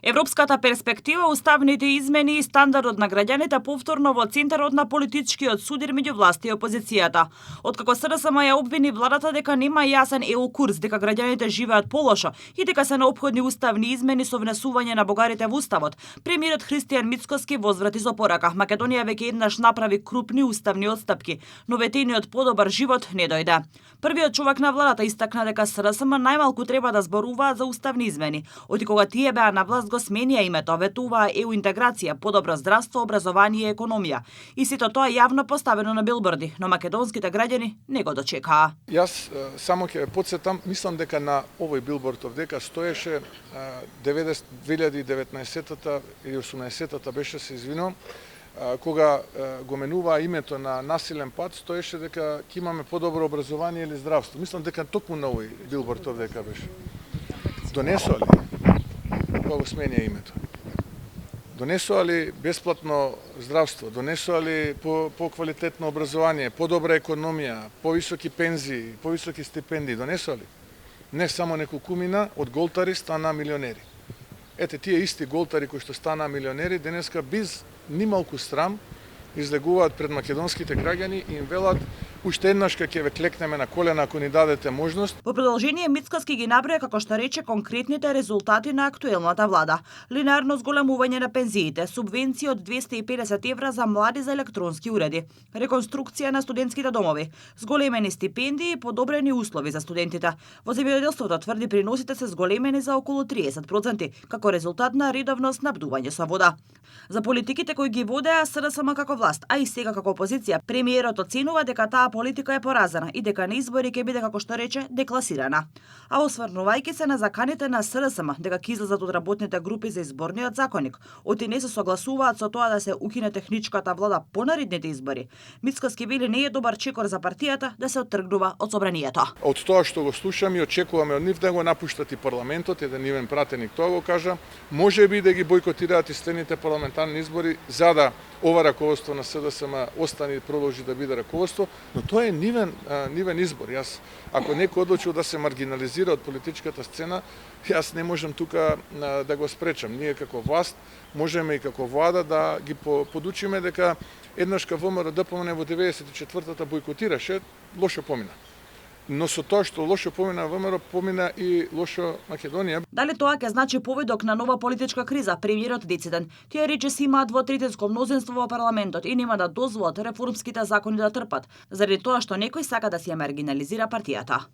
Европската перспектива, уставните измени и стандардот на граѓаните повторно во центарот на политичкиот судир меѓу власта и опозицијата. Откако СДСМ ја обвини владата дека нема јасен ЕУ курс, дека граѓаните живеат полошо и дека се неопходни уставни измени со внесување на бугарите во уставот, премиерот Христијан Мицкоски возврати со порака. Македонија веќе еднаш направи крупни уставни отстапки, но ветениот подобар живот не дојде. Првиот човек на владата истакна дека СДСМ најмалку треба да зборуваат за уставни измени. Оти кога тие беа на власт го сменија името, ветуваа ЕУ интеграција, подобро здравство, образование и економија. И сето тоа јавно поставено на билборди, но македонските граѓани не го дочекаа. Јас само ќе потсетам, мислам дека на овој билборд овдека стоеше 2019-та или 18-та беше, се извинувам, кога го менуваа името на насилен пат, стоеше дека ќе имаме подобро образование или здравство. Мислам дека токму на овој билборд овдека беше. Донесоа ли? Кога го сменија името? Донесоа ли бесплатно здравство? Донесоа ли по-квалитетно образование, подобра економија, повисоки пензии, повисоки стипендии? Донесоа ли? Не само неколкумина од голтари стана милионери. Ете, тие исти голтари кои што стана милионери, денеска без нималку срам излегуваат пред македонските граѓани и им велат уште еднаш ќе ве клекнеме на колена ако ни дадете можност. Во продолжение Мицкоски ги наброја, како што рече, конкретните резултати на актуелната влада. Линарно зголемување на пензиите, субвенции од 250 евра за млади за електронски уреди, реконструкција на студентските домови, зголемени стипендии и подобрени услови за студентите. Во земјоделството тврди приносите се зголемени за околу 30%, како резултат на редовно снабдување со вода. За политиките кои ги водеа СДСМ како власт, а и сега како опозиција, премиерот оценува дека таа политика е поразена и дека на избори ќе биде, како што рече, декласирана. А осврнувајќи се на заканите на СДСМ дека ќе излезат од работните групи за изборниот законник, оти не се согласуваат со тоа да се укине техничката влада по наредните избори, Мицкоски вели не е добар чекор за партијата да се оттргнува од собранието. Од тоа што го слушам и очекуваме од нив да го напуштат и парламентот, еден нивен пратеник тоа го кажа, можеби да ги бойкотираат и следните парламентарни избори за да ова раководство на СДСМ остане и продолжи да биде раководство, но тоа е нивен избор. Јас, ако некој одлучил да се маргинализира од политичката сцена, јас не можам тука да го спречам. Ние како власт можеме и како влада да ги подучиме дека еднаш ВМРО ДПМН во 94-та бойкотираше, лошо помина. Но со тоа што лошо помина ВМРО, помина и лошо Македонија. Дали тоа ќе значи поведок на нова политичка криза? Премиерот дециден. Тие рече си имаат двотретинско мнозинство во парламентот и нема да дозволат реформските закони да трпат, заради тоа што некој сака да се маргинализира партијата.